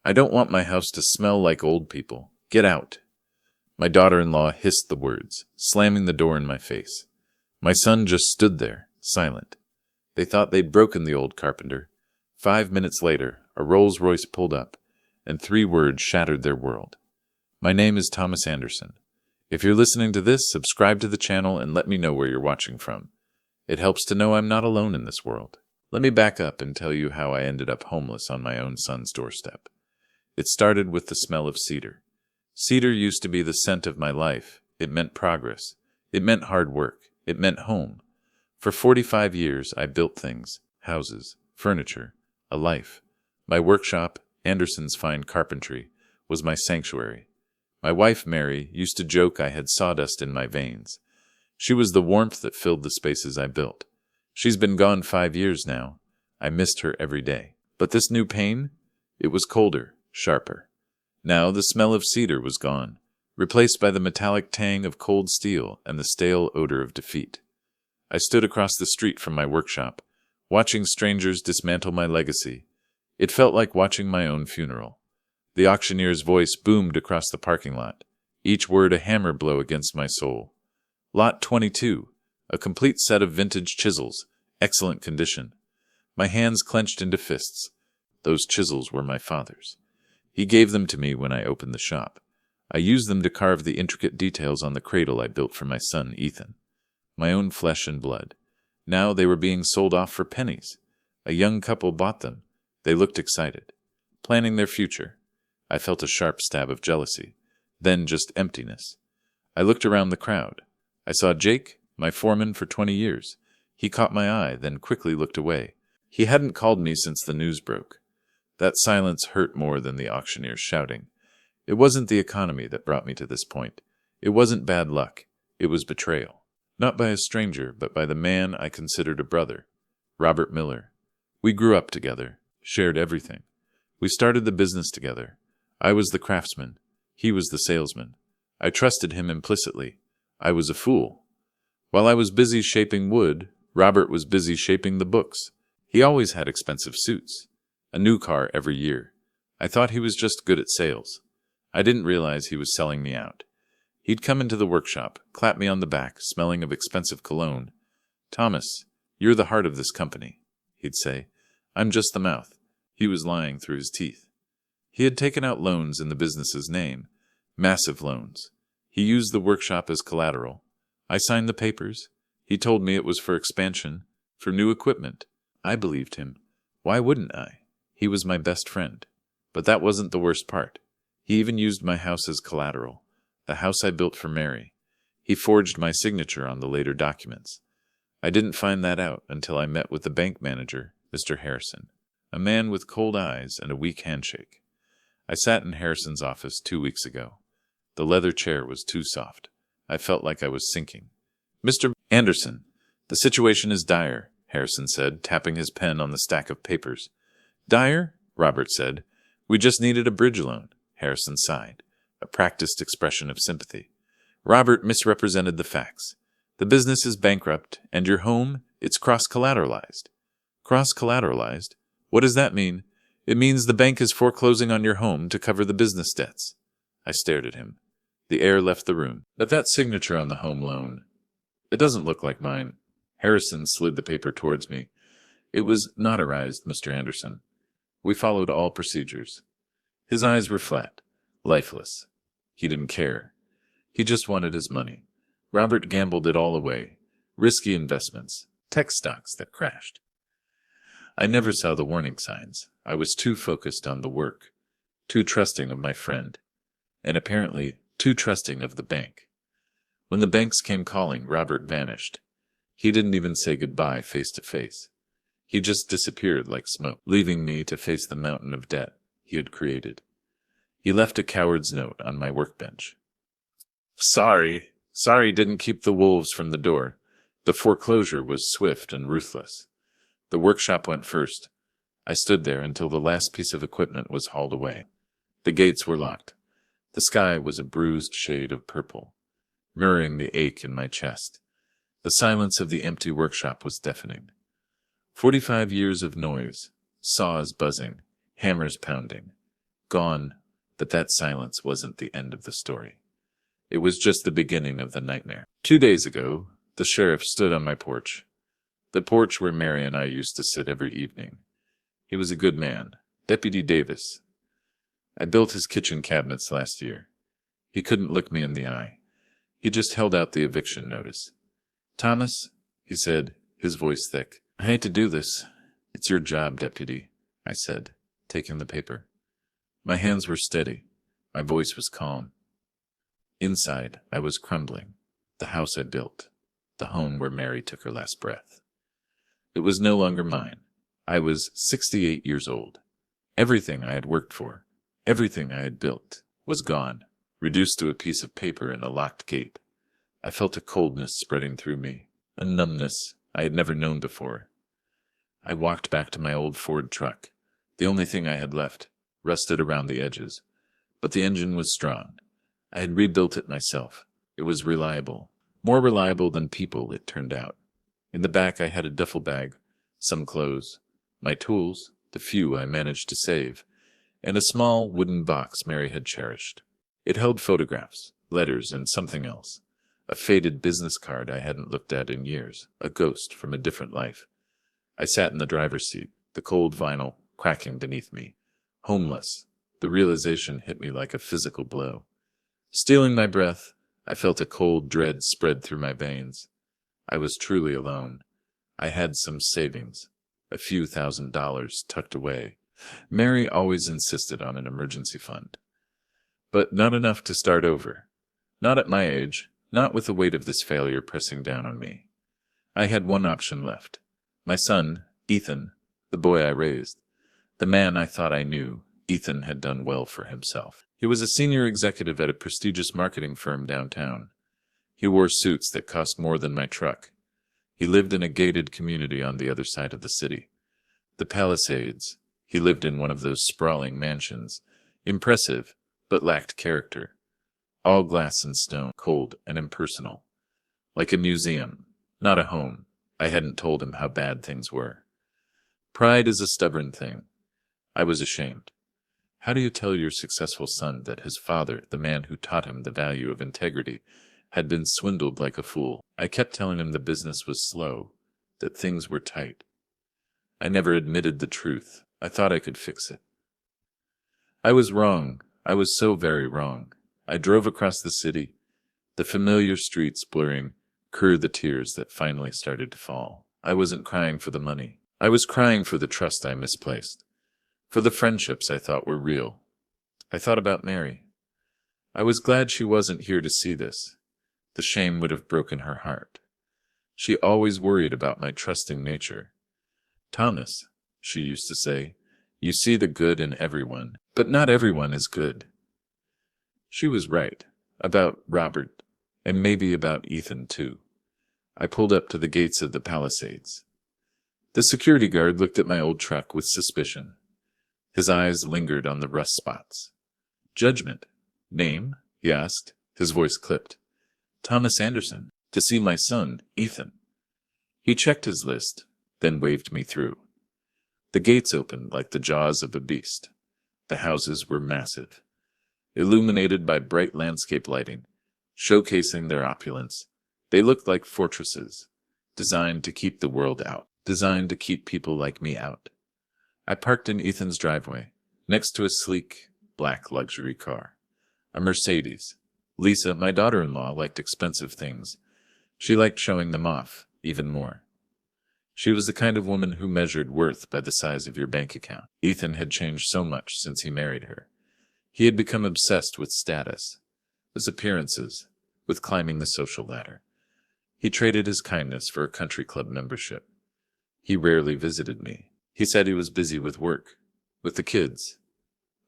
I don't want my house to smell like old people. Get out. My daughter-in-law hissed the words, slamming the door in my face. My son just stood there, silent. They thought they'd broken the old carpenter. 5 minutes later, a Rolls-Royce pulled up, and 3 words shattered their world. My name is Thomas Anderson. If you're listening to this, subscribe to the channel and let me know where you're watching from. It helps to know I'm not alone in this world. Let me back up and tell you how I ended up homeless on my own son's doorstep. It started with the smell of cedar. Cedar used to be the scent of my life. It meant progress. It meant hard work. It meant home. For 45 years, I built things, houses, furniture, a life. My workshop, Anderson's Fine Carpentry, was my sanctuary. My wife, Mary, used to joke I had sawdust in my veins. She was the warmth that filled the spaces I built. She's been gone 5 years now. I missed her every day. But this new pain? It was colder, sharper. Now the smell of cedar was gone, replaced by the metallic tang of cold steel and the stale odor of defeat. I stood across the street from my workshop, watching strangers dismantle my legacy. It felt like watching my own funeral. The auctioneer's voice boomed across the parking lot, each word a hammer blow against my soul. Lot 22, a complete set of vintage chisels, excellent condition. My hands clenched into fists. Those chisels were my father's. He gave them to me when I opened the shop. I used them to carve the intricate details on the cradle I built for my son, Ethan. My own flesh and blood. Now they were being sold off for pennies. A young couple bought them. They looked excited, planning their future. I felt a sharp stab of jealousy, then just emptiness. I looked around the crowd. I saw Jake, my foreman for 20 years. He caught my eye, then quickly looked away. He hadn't called me since the news broke. That silence hurt more than the auctioneer's shouting. It wasn't the economy that brought me to this point. It wasn't bad luck. It was betrayal. Not by a stranger, but by the man I considered a brother, Robert Miller. We grew up together, shared everything. We started the business together. I was the craftsman. He was the salesman. I trusted him implicitly. I was a fool. While I was busy shaping wood, Robert was busy shaping the books. He always had expensive suits. A new car every year. I thought he was just good at sales. I didn't realize he was selling me out. He'd come into the workshop, clap me on the back, smelling of expensive cologne. "Thomas, you're the heart of this company," he'd say. "I'm just the mouth." He was lying through his teeth. He had taken out loans in the business's name. Massive loans. He used the workshop as collateral. I signed the papers. He told me it was for expansion, for new equipment. I believed him. Why wouldn't I? He was my best friend. But that wasn't the worst part. He even used my house as collateral, the house I built for Mary. He forged my signature on the later documents. I didn't find that out until I met with the bank manager, Mr. Harrison, a man with cold eyes and a weak handshake. I sat in Harrison's office 2 weeks ago. The leather chair was too soft. I felt like I was sinking. "Mr. Anderson, the situation is dire," Harrison said, tapping his pen on the stack of papers. "Dire?" Robert said. "We just needed a bridge loan." Harrison sighed, a practiced expression of sympathy. Robert misrepresented the facts. "The business is bankrupt, and your home, it's cross-collateralized." "Cross-collateralized? What does that mean?" "It means the bank is foreclosing on your home to cover the business debts." I stared at him. The air left the room. "That signature on the home loan. It doesn't look like mine." Harrison slid the paper towards me. "It was notarized, Mr. Anderson. We followed all procedures." His eyes were flat, lifeless. He didn't care. He just wanted his money. Robert gambled it all away. Risky investments. Tech stocks that crashed. I never saw the warning signs. I was too focused on the work, too trusting of my friend, and apparently too trusting of the bank. When the banks came calling, Robert vanished. He didn't even say goodbye face to face. He just disappeared like smoke, leaving me to face the mountain of debt he had created. He left a coward's note on my workbench. Sorry didn't keep the wolves from the door. The foreclosure was swift and ruthless. The workshop went first. I stood there until the last piece of equipment was hauled away. The gates were locked. The sky was a bruised shade of purple, mirroring the ache in my chest. The silence of the empty workshop was deafening. 45 years of noise, saws buzzing, hammers pounding, Gone, but that silence wasn't the end of the story. It was just the beginning of the nightmare. 2 days ago, the sheriff stood on my porch. The porch where Mary and I used to sit every evening. He was a good man, Deputy Davis. I built his kitchen cabinets last year. He couldn't look me in the eye. He just held out the eviction notice. "Thomas," he said, his voice thick, "I hate to do this. It's your job, Deputy," I said, taking the paper. My hands were steady. My voice was calm. Inside, I was crumbling. The house I built. The home where Mary took her last breath. It was no longer mine. I was 68 years old. Everything I had worked for, everything I had built, was gone, reduced to a piece of paper and a locked gate. I felt a coldness spreading through me, a numbness I had never known before. I walked back to my old Ford truck, the only thing I had left, rusted around the edges. But the engine was strong. I had rebuilt it myself. It was reliable. More reliable than people, it turned out. In the back I had a duffel bag, some clothes, my tools, the few I managed to save, and a small wooden box Mary had cherished. It held photographs, letters, and something else. A faded business card I hadn't looked at in years, a ghost from a different life. I sat in the driver's seat, the cold vinyl cracking beneath me. Homeless. The realization hit me like a physical blow. Stealing my breath, I felt a cold dread spread through my veins. I was truly alone. I had some savings, a few $1,000s tucked away. Mary always insisted on an emergency fund. But not enough to start over. Not at my age, not with the weight of this failure pressing down on me. I had one option left. My son, Ethan, the boy I raised. The man I thought I knew, Ethan had done well for himself. He was a senior executive at a prestigious marketing firm downtown. He wore suits that cost more than my truck. He lived in a gated community on the other side of the city. The Palisades. He lived in one of those sprawling mansions. Impressive, but lacked character. All glass and stone, cold and impersonal. Like a museum, not a home. I hadn't told him how bad things were. Pride is a stubborn thing. I was ashamed. How do you tell your successful son that his father, the man who taught him the value of integrity, had been swindled like a fool? I kept telling him the business was slow, that things were tight. I never admitted the truth. I thought I could fix it. I was wrong. I was so very wrong. I drove across the city, the familiar streets blurring, the tears that finally started to fall. I wasn't crying for the money. I was crying for the trust I misplaced, for the friendships I thought were real. I thought about Mary. I was glad she wasn't here to see this. The shame would have broken her heart. She always worried about my trusting nature. "Thomas," she used to say, "you see the good in everyone, but not everyone is good." She was right, about Robert, and maybe about Ethan too. I pulled up to the gates of the Palisades. The security guard looked at my old truck with suspicion. His eyes lingered on the rust spots. "Judgment. Name?" he asked. His voice clipped. "Thomas Anderson. To see my son, Ethan." He checked his list, then waved me through. The gates opened like the jaws of a beast. The houses were massive, illuminated by bright landscape lighting, showcasing their opulence. They looked like fortresses, designed to keep the world out, designed to keep people like me out. I parked in Ethan's driveway, next to a sleek, black luxury car. A Mercedes. Lisa, my daughter-in-law, liked expensive things. She liked showing them off, even more. She was the kind of woman who measured worth by the size of your bank account. Ethan had changed so much since he married her. He had become obsessed with status, with appearances, with climbing the social ladder. He traded his kindness for a country club membership. He rarely visited me. He said he was busy with work, with the kids.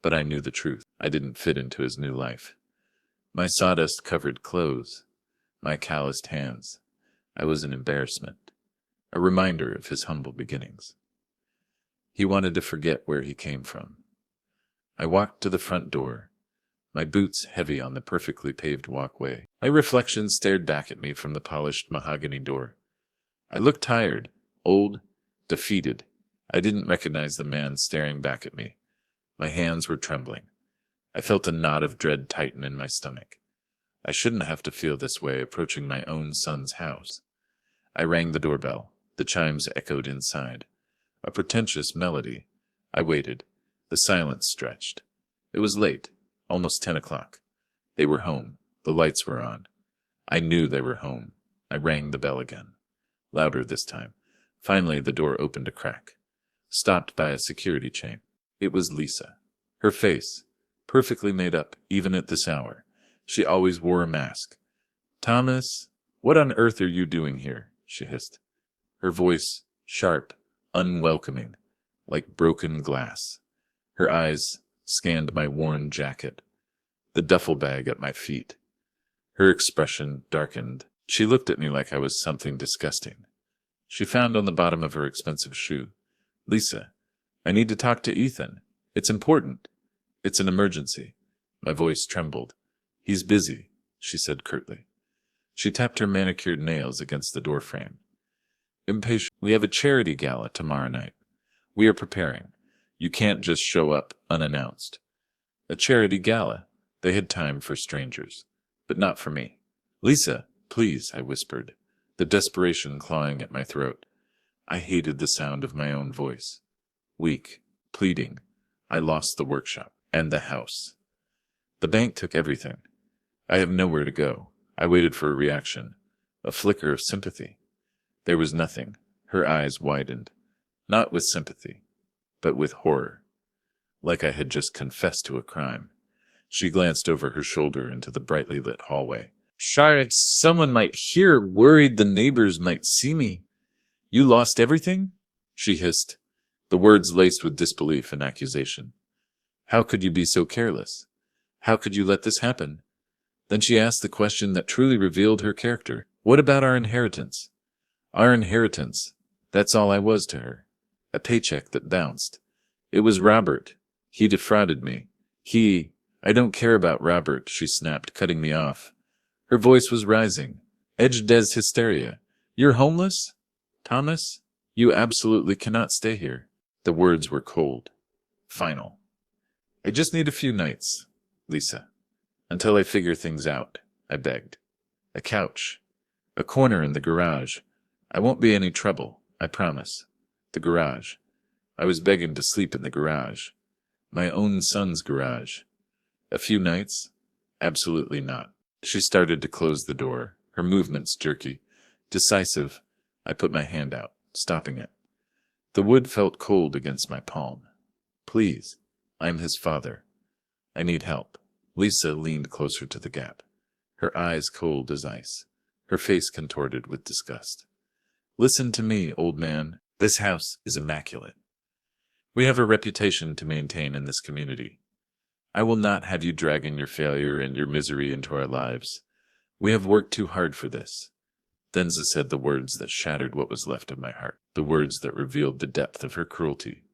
But I knew the truth. I didn't fit into his new life. My sawdust-covered clothes, my calloused hands. I was an embarrassment, a reminder of his humble beginnings. He wanted to forget where he came from. I walked to the front door, my boots heavy on the perfectly paved walkway. My reflection stared back at me from the polished mahogany door. I looked tired, old, defeated. I didn't recognize the man staring back at me. My hands were trembling. I felt a knot of dread tighten in my stomach. I shouldn't have to feel this way approaching my own son's house. I rang the doorbell. The chimes echoed inside. A pretentious melody. I waited. The silence stretched. It was late, almost 10 o'clock. They were home. The lights were on. I knew they were home. I rang the bell again. Louder this time. Finally, the door opened a crack. Stopped by a security chain. It was Lisa. Her face, perfectly made up, even at this hour. She always wore a mask. "Thomas, what on earth are you doing here?" she hissed. Her voice, sharp, unwelcoming, like broken glass. Her eyes scanned my worn jacket, the duffel bag at my feet. Her expression darkened. She looked at me like I was something disgusting. She found on the bottom of her expensive shoe. "Lisa, I need to talk to Ethan. It's important. It's an emergency." My voice trembled. "He's busy," she said curtly. She tapped her manicured nails against the doorframe. "Impatient. We have a charity gala tomorrow night. We are preparing. You can't just show up unannounced." A charity gala. They had time for strangers, but not for me. "Lisa, please," I whispered, the desperation clawing at my throat. I hated the sound of my own voice. Weak, pleading. I lost the workshop and the house. The bank took everything. I have nowhere to go. I waited for a reaction, a flicker of sympathy. There was nothing. Her eyes widened, not with sympathy, but with horror, like I had just confessed to a crime. She glanced over her shoulder into the brightly lit hallway. "Charlotte, someone might hear, worried the neighbors might see me. You lost everything?" she hissed, the words laced with disbelief and accusation. "How could you be so careless? How could you let this happen?" Then she asked the question that truly revealed her character. "What about our inheritance?" Our inheritance. That's all I was to her. A paycheck that bounced. It was Robert. He defrauded me. I don't care about Robert," she snapped, cutting me off. Her voice was rising, edged as hysteria. "You're homeless? Thomas, you absolutely cannot stay here." The words were cold, final. "I just need a few nights, Lisa, until I figure things out," I begged. "A couch, a corner in the garage. I won't be any trouble, I promise." The garage. I was begging to sleep in the garage. My own son's garage. A few nights? Absolutely not. She started to close the door, her movements jerky, decisive. I put my hand out, stopping it. The wood felt cold against my palm. "Please, I'm his father. I need help." Lisa leaned closer to the gap, her eyes cold as ice, her face contorted with disgust. "Listen to me, old man. This house is immaculate. We have a reputation to maintain in this community. I will not have you dragging your failure and your misery into our lives. We have worked too hard for this." Denza said the words that shattered what was left of my heart, the words that revealed the depth of her cruelty.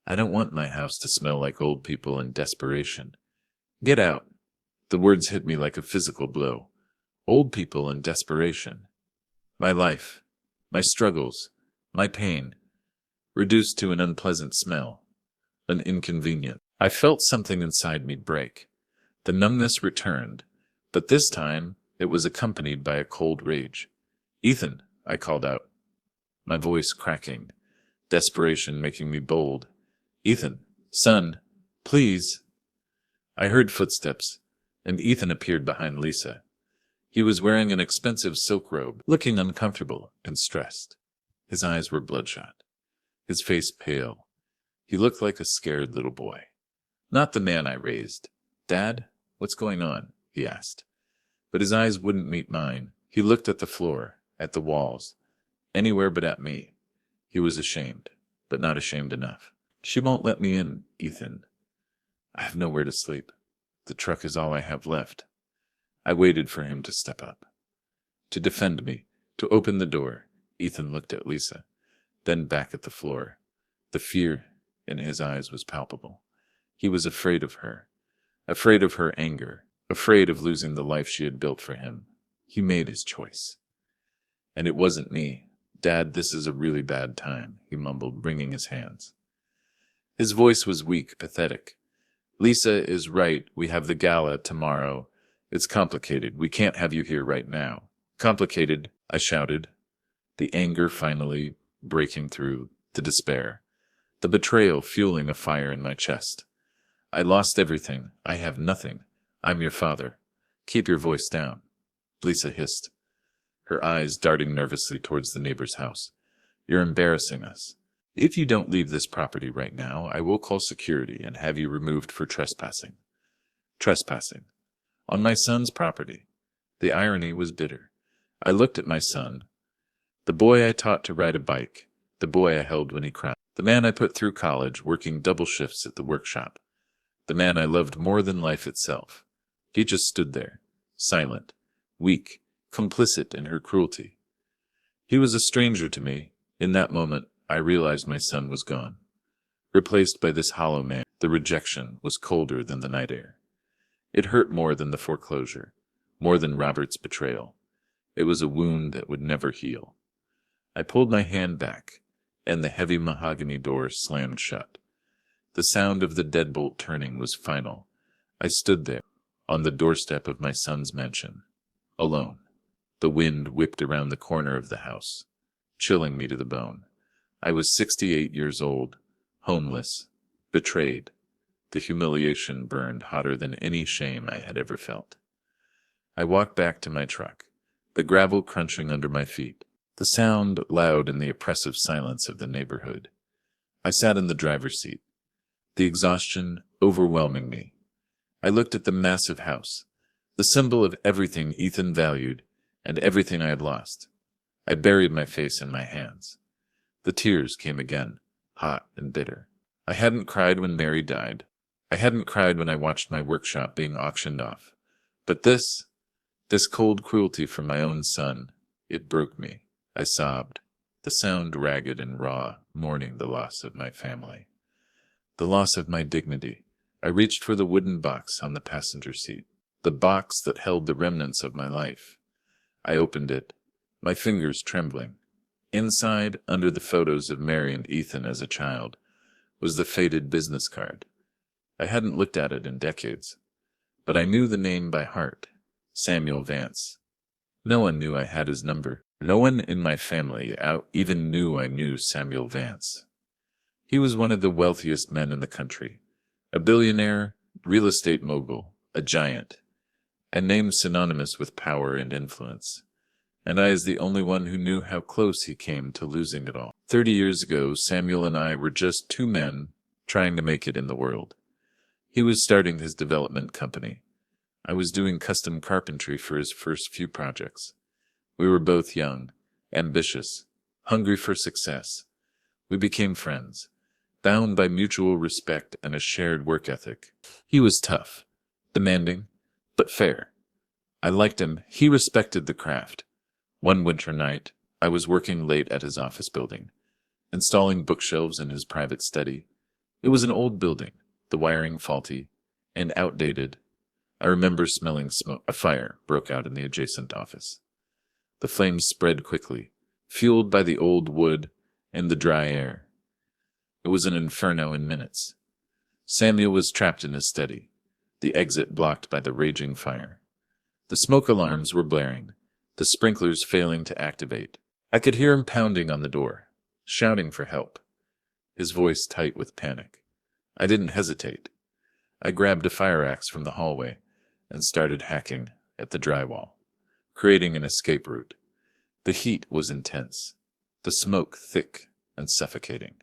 "I don't want my house to smell like old people in desperation. Get out." The words hit me like a physical blow. Old people in desperation. My life, my struggles, my pain, reduced to an unpleasant smell, an inconvenience. I felt something inside me break. The numbness returned, but this time it was accompanied by a cold rage. "Ethan," I called out, my voice cracking, desperation making me bold. "Ethan, son, please." I heard footsteps, and Ethan appeared behind Lisa. He was wearing an expensive silk robe, looking uncomfortable and stressed. His eyes were bloodshot, his face pale. He looked like a scared little boy. Not the man I raised. "Dad, what's going on?" he asked. But his eyes wouldn't meet mine. He looked at the floor, at the walls, anywhere but at me. He was ashamed, but not ashamed enough. "She won't let me in, Ethan. I have nowhere to sleep. The truck is all I have left." I waited for him to step up, to defend me, to open the door. Ethan looked at Lisa, then back at the floor. The fear in his eyes was palpable. He was afraid of her anger, afraid of losing the life she had built for him. He made his choice. "And it wasn't me. Dad, this is a really bad time," he mumbled, wringing his hands. His voice was weak, pathetic. Lisa is right. We have the gala tomorrow. It's complicated. We can't have you here right now. Complicated, I shouted, the anger finally breaking through the despair, the betrayal fueling a fire in my chest. I lost everything. I have nothing. I'm your father. Keep your voice down, Lisa hissed, her eyes darting nervously towards the neighbor's house. You're embarrassing us. If you don't leave this property right now, I will call security and have you removed for trespassing. Trespassing. On my son's property. The irony was bitter. I looked at my son, the boy I taught to ride a bike, the boy I held when he cried, the man I put through college working double shifts at the workshop, the man I loved more than life itself. He just stood there, silent, weak, complicit in her cruelty. He was a stranger to me. In that moment, I realized my son was gone, replaced by this hollow man. The rejection was colder than the night air. It hurt more than the foreclosure, more than Robert's betrayal. It was a wound that would never heal. I pulled my hand back, and the heavy mahogany door slammed shut. The sound of the deadbolt turning was final. I stood there, on the doorstep of my son's mansion, alone. The wind whipped around the corner of the house, chilling me to the bone. I was 68 years old, homeless, betrayed. The humiliation burned hotter than any shame I had ever felt. I walked back to my truck, the gravel crunching under my feet, the sound loud in the oppressive silence of the neighborhood. I sat in the driver's seat, the exhaustion overwhelming me. I looked at the massive house, the symbol of everything Ethan valued and everything I had lost. I buried my face in my hands. The tears came again, hot and bitter. I hadn't cried when Mary died. I hadn't cried when I watched my workshop being auctioned off. But this cold cruelty from my own son, it broke me. I sobbed, the sound ragged and raw, mourning the loss of my family, the loss of my dignity. I reached for the wooden box on the passenger seat, the box that held the remnants of my life. I opened it, my fingers trembling. Inside, under the photos of Mary and Ethan as a child, was the faded business card. I hadn't looked at it in decades, but I knew the name by heart, Samuel Vance. No one knew I had his number. No one in my family even knew I knew Samuel Vance. He was one of the wealthiest men in the country, a billionaire, real estate mogul, a giant, a name synonymous with power and influence. And I is the only one who knew how close he came to losing it all. 30 years ago, Samuel and I were just two men trying to make it in the world. He was starting his development company. I was doing custom carpentry for his first few projects. We were both young, ambitious, hungry for success. We became friends, bound by mutual respect and a shared work ethic. He was tough, demanding, but fair. I liked him. He respected the craft. One winter night, I was working late at his office building, installing bookshelves in his private study. It was an old building, the wiring faulty and outdated. I remember smelling smoke. A fire broke out in the adjacent office. The flames spread quickly, fueled by the old wood and the dry air. It was an inferno in minutes. Samuel was trapped in his study, the exit blocked by the raging fire. The smoke alarms were blaring, the sprinklers failing to activate. I could hear him pounding on the door, shouting for help, his voice tight with panic. I didn't hesitate. I grabbed a fire axe from the hallway and started hacking at the drywall, creating an escape route. The heat was intense, the smoke thick and suffocating.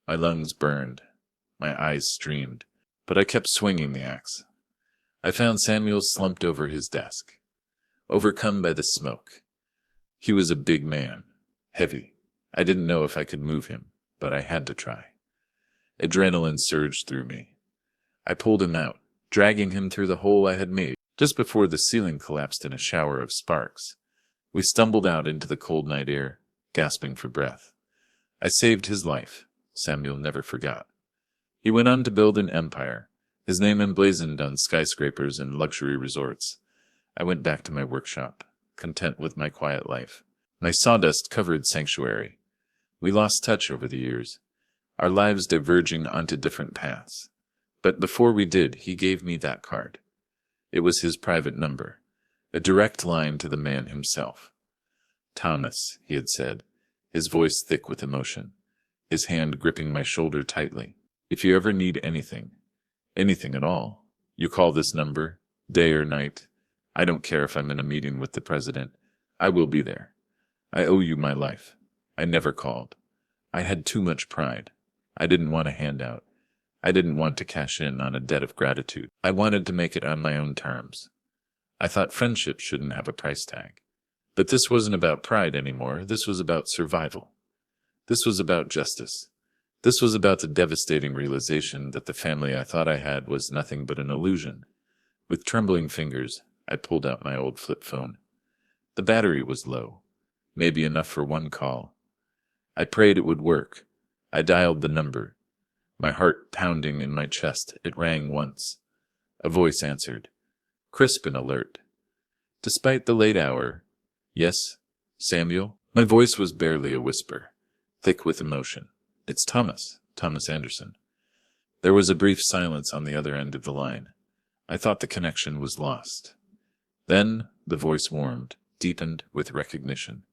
My lungs burned, my eyes streamed, but I kept swinging the axe. I found Samuel slumped over his desk, overcome by the smoke. He was a big man, heavy. I didn't know if I could move him, but I had to try. Adrenaline surged through me. I pulled him out, dragging him through the hole I had made. Just before the ceiling collapsed in a shower of sparks, we stumbled out into the cold night air, gasping for breath. I saved his life. Samuel never forgot. He went on to build an empire, his name emblazoned on skyscrapers and luxury resorts. I went back to my workshop, content with my quiet life, my sawdust-covered sanctuary. We lost touch over the years, our lives diverging onto different paths. But before we did, he gave me that card. It was his private number, a direct line to the man himself. Thomas, he had said, his voice thick with emotion, his hand gripping my shoulder tightly. If you ever need anything, anything at all, you call this number, day or night. I don't care if I'm in a meeting with the president. I will be there. I owe you my life. I never called. I had too much pride. I didn't want a handout. I didn't want to cash in on a debt of gratitude. I wanted to make it on my own terms. I thought friendship shouldn't have a price tag. But this wasn't about pride anymore. This was about survival. This was about justice. This was about the devastating realization that the family I thought I had was nothing but an illusion. With trembling fingers, I pulled out my old flip phone. The battery was low, maybe enough for one call. I prayed it would work. I dialed the number. My heart pounding in my chest, it rang once. A voice answered, crisp and alert. Despite the late hour, yes, Samuel? My voice was barely a whisper, thick with emotion. It's Thomas Anderson. There was a brief silence on the other end of the line. I thought the connection was lost. Then the voice warmed, deepened with recognition.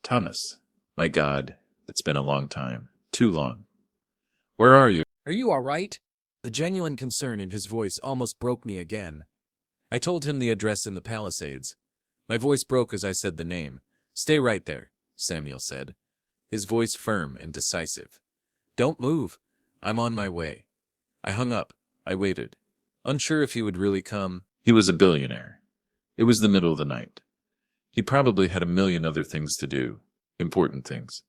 Thomas, my God, it's been a long time. Too long. Where are you? Are you all right? The genuine concern in his voice almost broke me again. I told him the address in the Palisades. My voice broke as I said the name. Stay right there, Samuel said, his voice firm and decisive. Don't move. I'm on my way. I hung up. I waited, unsure if he would really come. He was a billionaire. It was the middle of the night. He probably had a million other things to do, important things.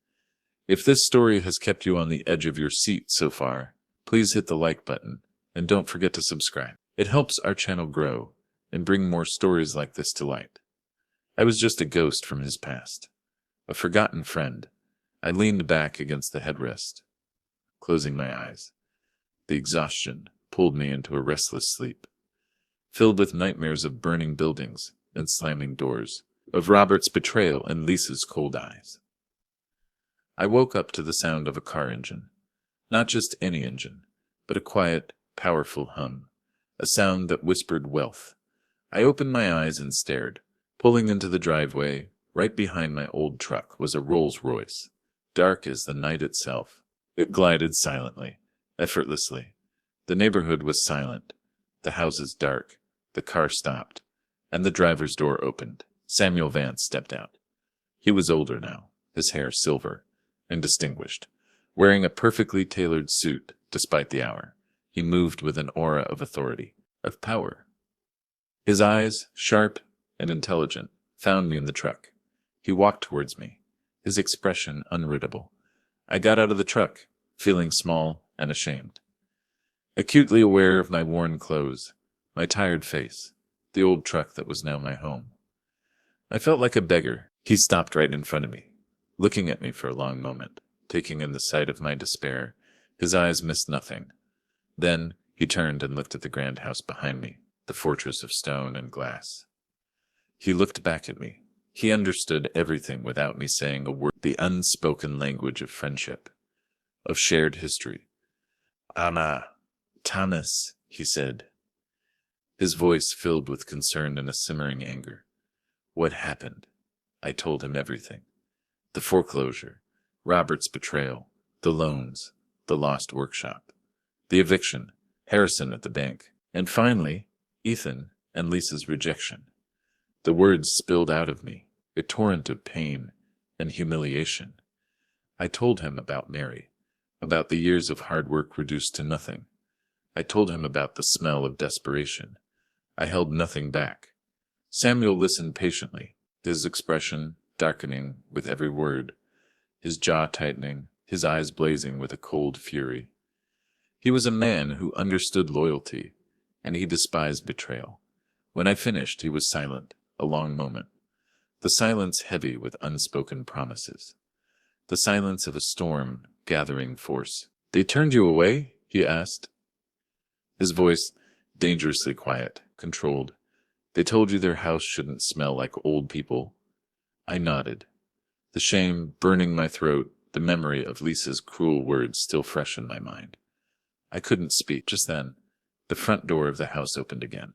If this story has kept you on the edge of your seat so far, please hit the like button, and don't forget to subscribe. It helps our channel grow and bring more stories like this to light. I was just a ghost from his past, a forgotten friend. I leaned back against the headrest, closing my eyes. The exhaustion pulled me into a restless sleep, filled with nightmares of burning buildings and slamming doors, of Robert's betrayal and Lisa's cold eyes. I woke up to the sound of a car engine. Not just any engine, but a quiet, powerful hum, a sound that whispered wealth. I opened my eyes and stared. Pulling into the driveway, right behind my old truck, was a Rolls-Royce, dark as the night itself. It glided silently, effortlessly. The neighborhood was silent, the houses dark. The car stopped, and the driver's door opened. Samuel Vance stepped out. He was older now, his hair silver and distinguished, wearing a perfectly tailored suit despite the hour. He moved with an aura of authority, of power. His eyes, sharp and intelligent, found me in the truck. He walked towards me, his expression unreadable. I got out of the truck, feeling small and ashamed, acutely aware of my worn clothes, my tired face, the old truck that was now my home. I felt like a beggar. He stopped right in front of me, looking at me for a long moment, taking in the sight of my despair. His eyes missed nothing. Then he turned and looked at the grand house behind me, the fortress of stone and glass. He looked back at me. He understood everything without me saying a word, the unspoken language of friendship, of shared history. Anna, Thomas, he said, his voice filled with concern and a simmering anger. What happened? I told him everything. The foreclosure, Robert's betrayal, the loans, the lost workshop, the eviction, Harrison at the bank, and finally, Ethan and Lisa's rejection. The words spilled out of me, a torrent of pain and humiliation. I told him about Mary, about the years of hard work reduced to nothing. I told him about the smell of desperation. I held nothing back. Samuel listened patiently, his expression darkening with every word, his jaw tightening, his eyes blazing with a cold fury. He was a man who understood loyalty, and he despised betrayal. When I finished, he was silent, a long moment, the silence heavy with unspoken promises, the silence of a storm gathering force. They turned you away? He asked, his voice dangerously quiet, controlled. They told you their house shouldn't smell like old people? I nodded, the shame burning my throat, the memory of Lisa's cruel words still fresh in my mind. I couldn't speak just then. The front door of the house opened again.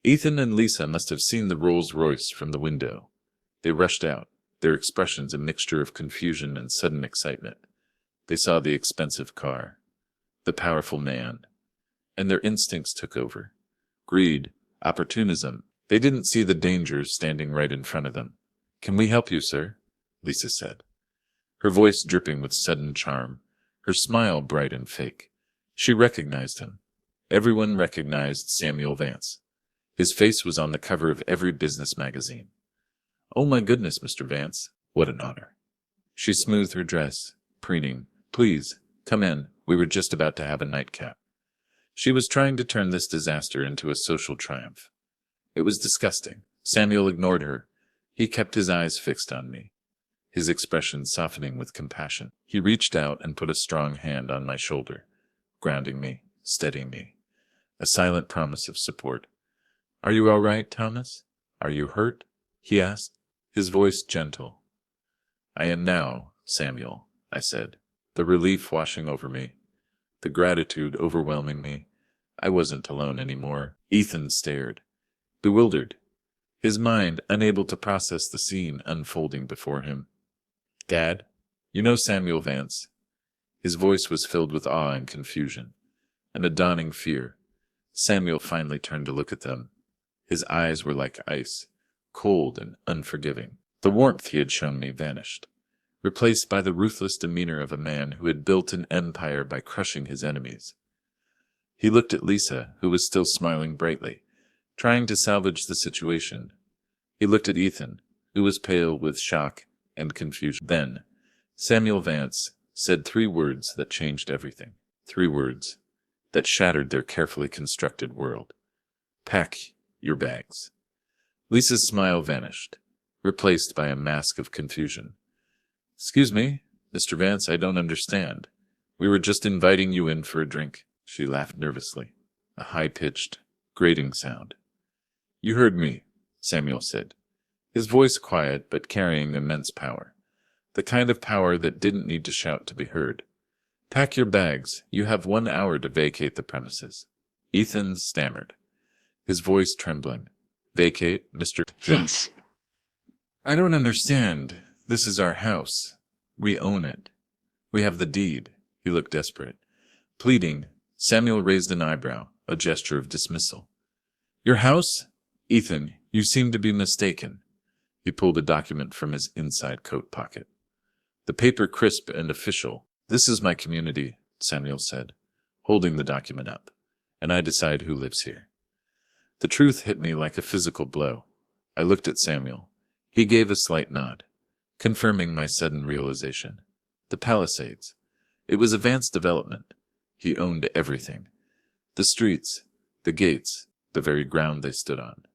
Ethan and Lisa must have seen the Rolls-Royce from the window. They rushed out, their expressions a mixture of confusion and sudden excitement. They saw the expensive car, the powerful man, and their instincts took over. Greed, opportunism. They didn't see the dangers standing right in front of them. "Can we help you, sir?" Lisa said, her voice dripping with sudden charm, her smile bright and fake. She recognized him. Everyone recognized Samuel Vance. His face was on the cover of every business magazine. "Oh my goodness, Mr. Vance, what an honor." She smoothed her dress, preening, "Please, come in. We were just about to have a nightcap." She was trying to turn this disaster into a social triumph. It was disgusting. Samuel ignored her. He kept his eyes fixed on me, his expression softening with compassion. He reached out and put a strong hand on my shoulder, grounding me, steadying me. A silent promise of support. "Are you all right, Thomas? Are you hurt?" he asked, his voice gentle. "I am now, Samuel," I said, the relief washing over me, the gratitude overwhelming me. I wasn't alone anymore. Ethan stared, bewildered, his mind unable to process the scene unfolding before him. "Dad, you know Samuel Vance?" His voice was filled with awe and confusion, and a dawning fear. Samuel finally turned to look at them. His eyes were like ice, cold and unforgiving. The warmth he had shown me vanished, replaced by the ruthless demeanor of a man who had built an empire by crushing his enemies. He looked at Lisa, who was still smiling brightly, trying to salvage the situation. He looked at Ethan, who was pale with shock and confusion. Then, Samuel Vance said 3 words that changed everything. 3 words that shattered their carefully constructed world. "Pack your bags." Lisa's smile vanished, replaced by a mask of confusion. "Excuse me, Mr. Vance, I don't understand. We were just inviting you in for a drink." She laughed nervously, a high-pitched, grating sound. "You heard me," Samuel said, his voice quiet but carrying immense power, the kind of power that didn't need to shout to be heard. "Pack your bags. You have 1 hour to vacate the premises." Ethan stammered, his voice trembling. "Vacate, Mr. Vance?" "I don't understand. This is our house. We own it. We have the deed." He looked desperate. Pleading, Samuel raised an eyebrow, a gesture of dismissal. "Your house? Ethan, you seem to be mistaken." He pulled a document from his inside coat pocket. The paper crisp and official. "This is my community," Samuel said, holding the document up, "and I decide who lives here." The truth hit me like a physical blow. I looked at Samuel. He gave a slight nod, confirming my sudden realization. The Palisades. It was a Vance development. He owned everything. The streets, the gates, the very ground they stood on.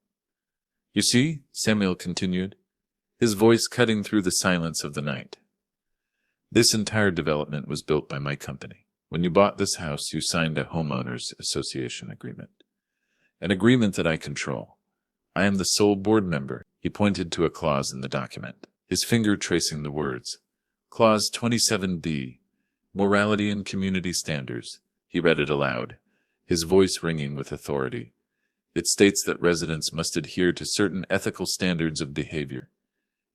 "You see," Samuel continued, his voice cutting through the silence of the night. "This entire development was built by my company. When you bought this house, you signed a homeowners association agreement. An agreement that I control. I am the sole board member." He pointed to a clause in the document, his finger tracing the words. "Clause 27B, Morality and Community Standards." He read it aloud, his voice ringing with authority. "It states that residents must adhere to certain ethical standards of behavior,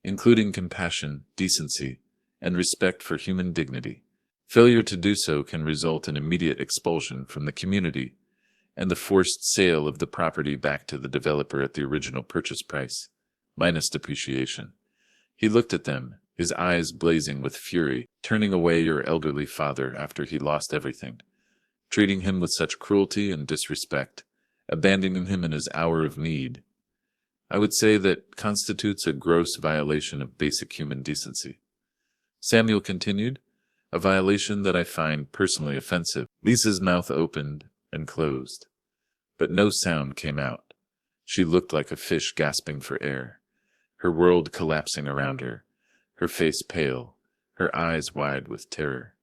including compassion, decency, and respect for human dignity. Failure to do so can result in immediate expulsion from the community and the forced sale of the property back to the developer at the original purchase price, minus depreciation." He looked at them, his eyes blazing with fury. "Turning away your elderly father after he lost everything, treating him with such cruelty and disrespect, abandoning him in his hour of need. I would say that constitutes a gross violation of basic human decency." Samuel continued, "A violation that I find personally offensive." Lisa's mouth opened and closed, but no sound came out. She looked like a fish gasping for air, her world collapsing around her, her face pale, her eyes wide with terror.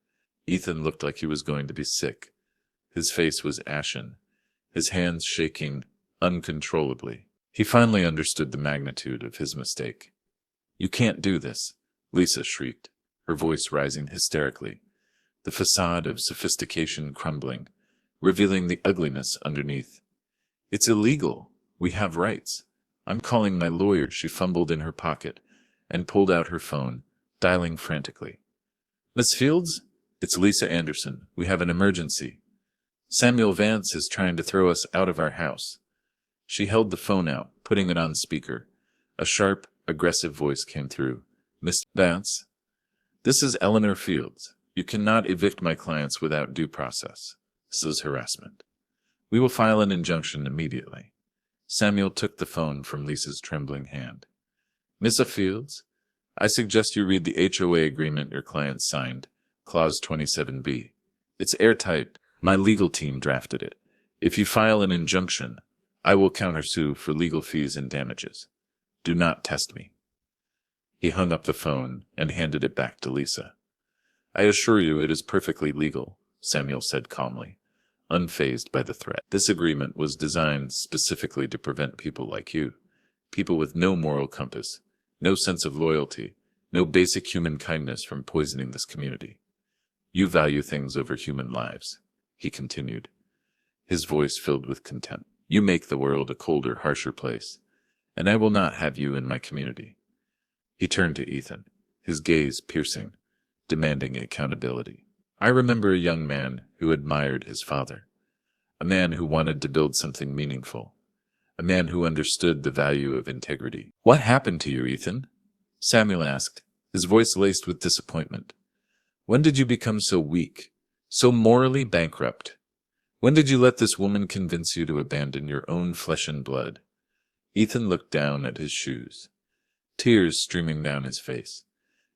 Ethan looked like he was going to be sick. His face was ashen, his hands shaking uncontrollably. He finally understood the magnitude of his mistake. "You can't do this," Lisa shrieked, her voice rising hysterically, the facade of sophistication crumbling, revealing the ugliness underneath. It's illegal. We have rights. I'm calling my lawyer. She fumbled in her pocket and pulled out her phone, dialing frantically. Miss Fields? It's Lisa Anderson. We have an emergency. Samuel Vance is trying to throw us out of our house. She held the phone out, putting it on speaker. A sharp, aggressive voice came through. Miss Vance? This is Eleanor Fields. You cannot evict my clients without due process. This is harassment. We will file an injunction immediately. Samuel took the phone from Lisa's trembling hand. Miss Fields, I suggest you read the HOA agreement your client signed, Clause 27B. It's airtight. My legal team drafted it. If you file an injunction, I will countersue for legal fees and damages. Do not test me. He hung up the phone and handed it back to Lisa. I assure you it is perfectly legal, Samuel said calmly, unfazed by the threat. This agreement was designed specifically to prevent people like you, people with no moral compass, no sense of loyalty, no basic human kindness from poisoning this community. You value things over human lives, he continued, his voice filled with contempt. You make the world a colder, harsher place, and I will not have you in my community. He turned to Ethan, his gaze piercing, demanding accountability. I remember a young man who admired his father, a man who wanted to build something meaningful, a man who understood the value of integrity. What happened to you, Ethan? Samuel asked, his voice laced with disappointment. When did you become so weak, so morally bankrupt? When did you let this woman convince you to abandon your own flesh and blood? Ethan looked down at his shoes, tears streaming down his face.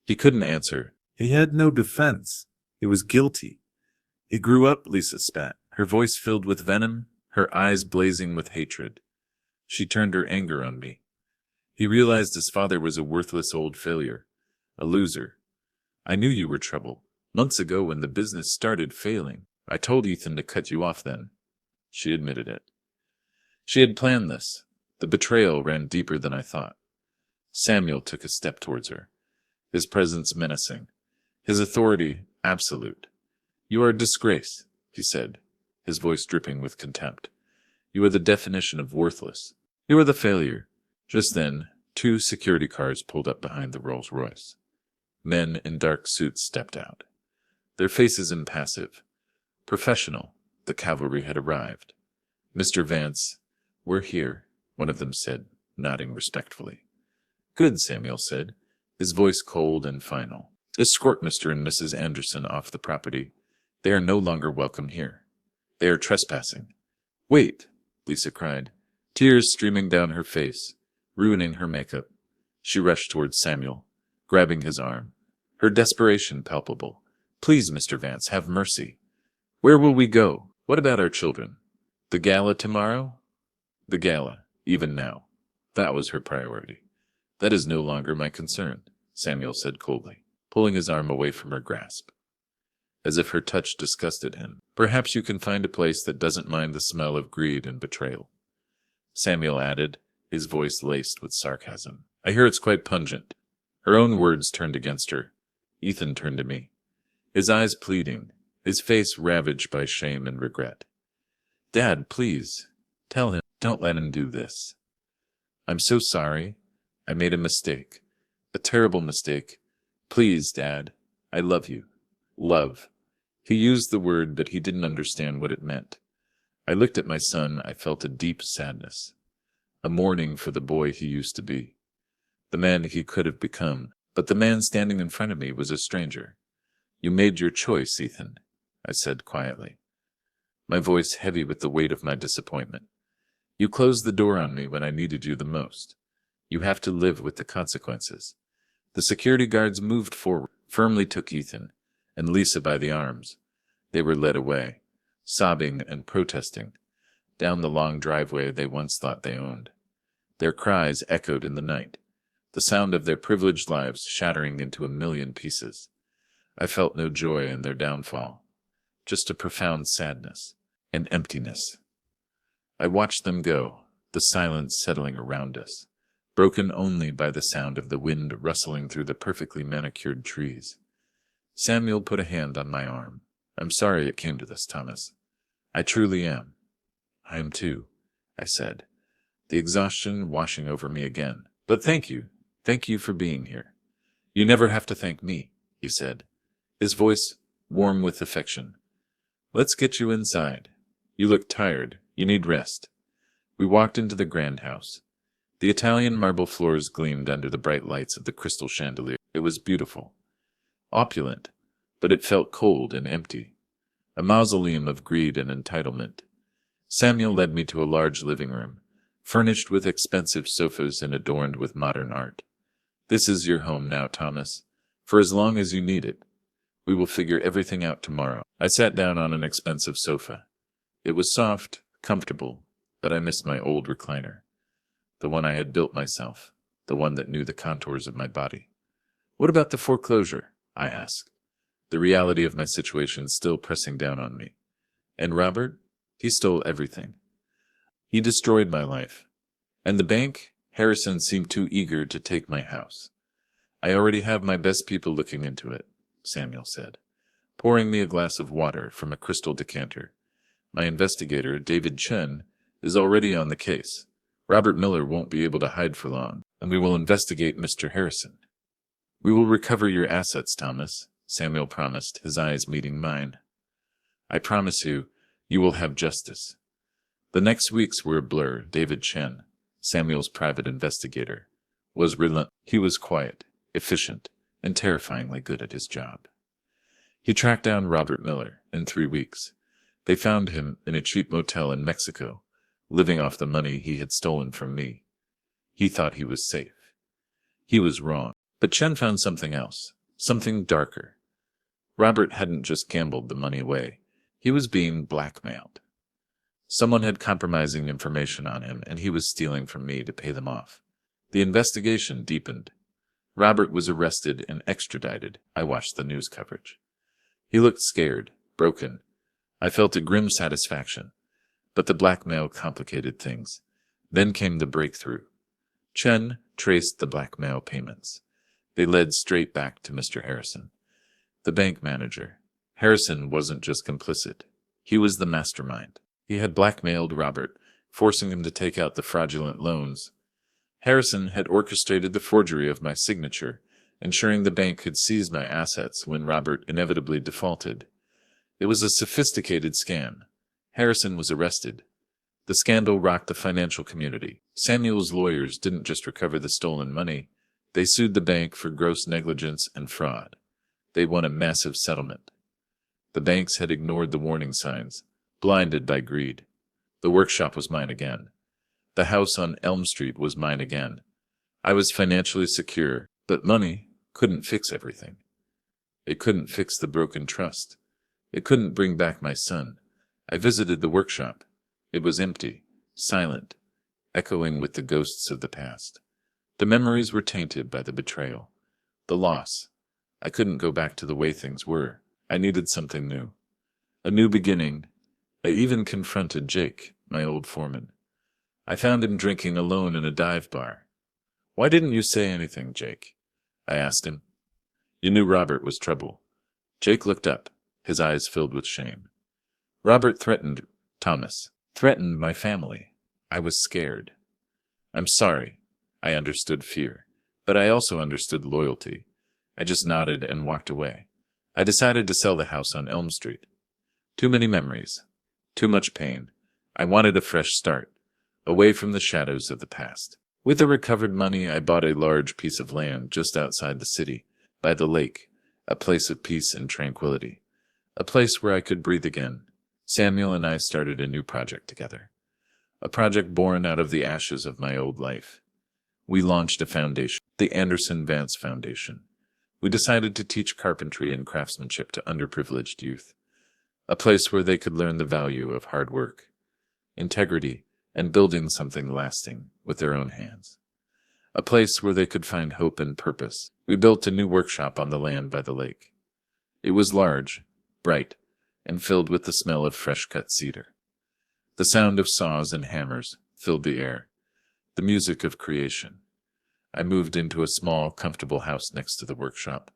He couldn't answer. He had no defense. He was guilty. He grew up, Lisa spat, her voice filled with venom, her eyes blazing with hatred. She turned her anger on me. He realized his father was a worthless old failure, a loser. I knew you were trouble. Months ago when the business started failing, I told Ethan to cut you off then. She admitted it. She had planned this. The betrayal ran deeper than I thought. Samuel took a step towards her, his presence menacing, his authority absolute. You are a disgrace, he said, his voice dripping with contempt. You are the definition of worthless. You are the failure. Just then, 2 security cars pulled up behind the Rolls-Royce. Men in dark suits stepped out, their faces impassive. Professional, the cavalry had arrived. Mr. Vance, we're here, one of them said, nodding respectfully. Good, Samuel said, his voice cold and final. Escort Mr. and Mrs. Anderson off the property. They are no longer welcome here. They are trespassing. Wait, Lisa cried, tears streaming down her face, ruining her makeup. She rushed towards Samuel, grabbing his arm, her desperation palpable. Please, Mr. Vance, have mercy. Where will we go? What about our children? The gala tomorrow? The gala, even now. That was her priority. That is no longer my concern, Samuel said coldly, pulling his arm away from her grasp, as if her touch disgusted him. Perhaps you can find a place that doesn't mind the smell of greed and betrayal. Samuel added, his voice laced with sarcasm. I hear it's quite pungent. Her own words turned against her. Ethan turned to me, his eyes pleading, his face ravaged by shame and regret. Dad, please, tell him, don't let him do this. I'm so sorry. I made a mistake. A terrible mistake. Please, Dad, I love you. Love. He used the word, but he didn't understand what it meant. I looked at my son. I felt a deep sadness, a mourning for the boy he used to be, the man he could have become. But the man standing in front of me was a stranger. You made your choice, Ethan, I said quietly, my voice heavy with the weight of my disappointment. You closed the door on me when I needed you the most. You have to live with the consequences. The security guards moved forward, firmly took Ethan and Lisa by the arms. They were led away, sobbing and protesting, down the long driveway they once thought they owned. Their cries echoed in the night, the sound of their privileged lives shattering into a million pieces. I felt no joy in their downfall, just a profound sadness and emptiness. I watched them go, the silence settling around us, broken only by the sound of the wind rustling through the perfectly manicured trees. Samuel put a hand on my arm. I'm sorry it came to this, Thomas. I truly am. I am too, I said, the exhaustion washing over me again. But thank you. Thank you for being here. You never have to thank me, he said, his voice warm with affection. Let's get you inside. You look tired. You need rest. We walked into the grand house. The Italian marble floors gleamed under the bright lights of the crystal chandelier. It was beautiful, opulent, but it felt cold and empty, a mausoleum of greed and entitlement. Samuel led me to a large living room, furnished with expensive sofas and adorned with modern art. This is your home now, Thomas, for as long as you need it. We will figure everything out tomorrow. I sat down on an expensive sofa. It was soft, comfortable, but I missed my old recliner. The one I had built myself, the one that knew the contours of my body. What about the foreclosure? I asked, the reality of my situation still pressing down on me. And Robert? He stole everything. He destroyed my life. And the bank? Harrison seemed too eager to take my house. I already have my best people looking into it, Samuel said, pouring me a glass of water from a crystal decanter. My investigator, David Chen, is already on the case. Robert Miller won't be able to hide for long, and we will investigate Mr. Harrison. We will recover your assets, Thomas, Samuel promised, his eyes meeting mine. I promise you, you will have justice. The next weeks were a blur. David Chen, Samuel's private investigator, was relentless. He was quiet, efficient, and terrifyingly good at his job. He tracked down Robert Miller in 3 weeks. They found him in a cheap motel in Mexico, living off the money he had stolen from me. He thought he was safe. He was wrong. But Chen found something else, something darker. Robert hadn't just gambled the money away. He was being blackmailed. Someone had compromising information on him, and he was stealing from me to pay them off. The investigation deepened. Robert was arrested and extradited. I watched the news coverage. He looked scared, broken. I felt a grim satisfaction. But the blackmail complicated things. Then came the breakthrough. Chen traced the blackmail payments. They led straight back to Mr. Harrison, the bank manager. Harrison wasn't just complicit. He was the mastermind. He had blackmailed Robert, forcing him to take out the fraudulent loans. Harrison had orchestrated the forgery of my signature, ensuring the bank could seize my assets when Robert inevitably defaulted. It was a sophisticated scam. Harrison was arrested. The scandal rocked the financial community. Samuel's lawyers didn't just recover the stolen money. They sued the bank for gross negligence and fraud. They won a massive settlement. The banks had ignored the warning signs, blinded by greed. The workshop was mine again. The house on Elm Street was mine again. I was financially secure, but money couldn't fix everything. It couldn't fix the broken trust. It couldn't bring back my son. I visited the workshop. It was empty, silent, echoing with the ghosts of the past. The memories were tainted by the betrayal, the loss. I couldn't go back to the way things were. I needed something new. A new beginning. I even confronted Jake, my old foreman. I found him drinking alone in a dive bar. Why didn't you say anything, Jake? I asked him. You knew Robert was trouble. Jake looked up, his eyes filled with shame. Robert threatened Thomas, threatened my family. I was scared. I'm sorry. I understood fear, but I also understood loyalty. I just nodded and walked away. I decided to sell the house on Elm Street. Too many memories. Too much pain. I wanted a fresh start, away from the shadows of the past. With the recovered money, I bought a large piece of land just outside the city, by the lake, a place of peace and tranquility, a place where I could breathe again. Samuel and I started a new project together, a project born out of the ashes of my old life. We launched a foundation, the Anderson Vance Foundation. We decided to teach carpentry and craftsmanship to underprivileged youth, a place where they could learn the value of hard work, integrity, and building something lasting with their own hands, a place where they could find hope and purpose. We built a new workshop on the land by the lake. It was large, bright, and filled with the smell of fresh-cut cedar. The sound of saws and hammers filled the air, the music of creation. I moved into a small, comfortable house next to the workshop.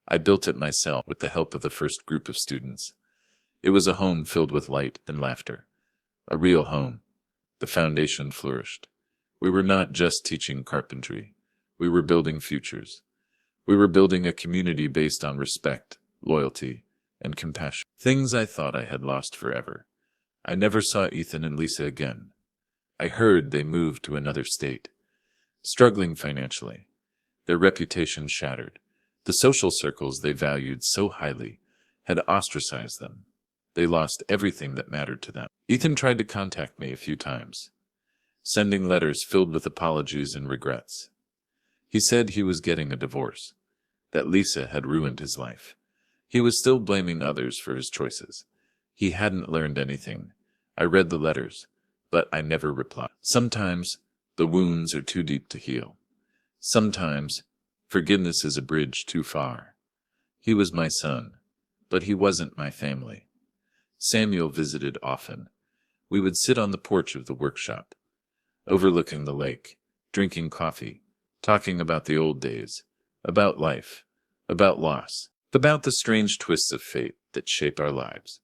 I built it myself with the help of the first group of students. It was a home filled with light and laughter. A real home. The foundation flourished. We were not just teaching carpentry. We were building futures. We were building a community based on respect, loyalty, and compassion. Things I thought I had lost forever. I never saw Ethan and Lisa again. I heard they moved to another state, struggling financially, their reputation shattered. The social circles they valued so highly had ostracized them. They lost everything that mattered to them. Ethan tried to contact me a few times, sending letters filled with apologies and regrets. He said he was getting a divorce, that Lisa had ruined his life. He was still blaming others for his choices. He hadn't learned anything. I read the letters, but I never replied. Sometimes the wounds are too deep to heal. Sometimes forgiveness is a bridge too far. He was my son, but he wasn't my family. Samuel visited often. We would sit on the porch of the workshop, overlooking the lake, drinking coffee, talking about the old days, about life, about loss, about the strange twists of fate that shape our lives.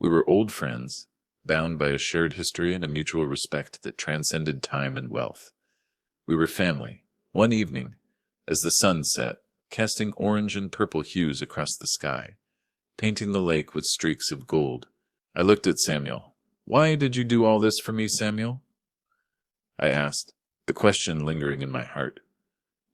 We were old friends, bound by a shared history and a mutual respect that transcended time and wealth. We were family. One evening, as the sun set, casting orange and purple hues across the sky, painting the lake with streaks of gold, I looked at Samuel. "Why did you do all this for me, Samuel?" I asked, the question lingering in my heart.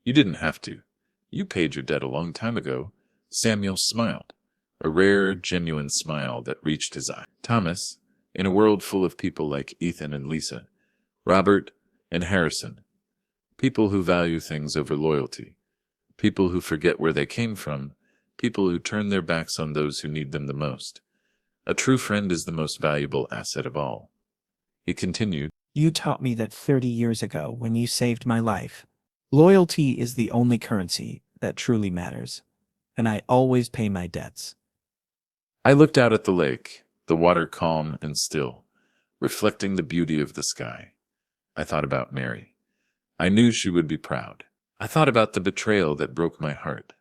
"You didn't have to. You paid your debt a long time ago." Samuel smiled, a rare, genuine smile that reached his eye. "Thomas, in a world full of people like Ethan and Lisa, Robert and Harrison, people who value things over loyalty, people who forget where they came from, people who turn their backs on those who need them the most, a true friend is the most valuable asset of all." He continued, "You taught me that 30 years ago when you saved my life. Loyalty is the only currency that truly matters, and I always pay my debts." I looked out at the lake, the water calm and still, reflecting the beauty of the sky. I thought about Mary. I knew she would be proud. I thought about the betrayal that broke my heart.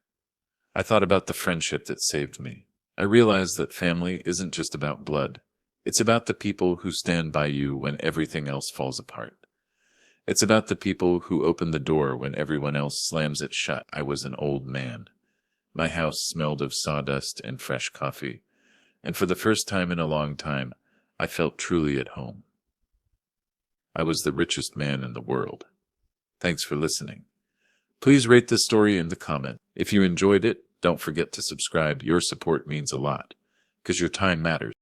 I thought about the friendship that saved me. I realized that family isn't just about blood. It's about the people who stand by you when everything else falls apart. It's about the people who open the door when everyone else slams it shut. I was an old man. My house smelled of sawdust and fresh coffee, and for the first time in a long time, I felt truly at home. I was the richest man in the world. Thanks for listening. Please rate this story in the comment. If you enjoyed it, don't forget to subscribe. Your support means a lot, because your time matters.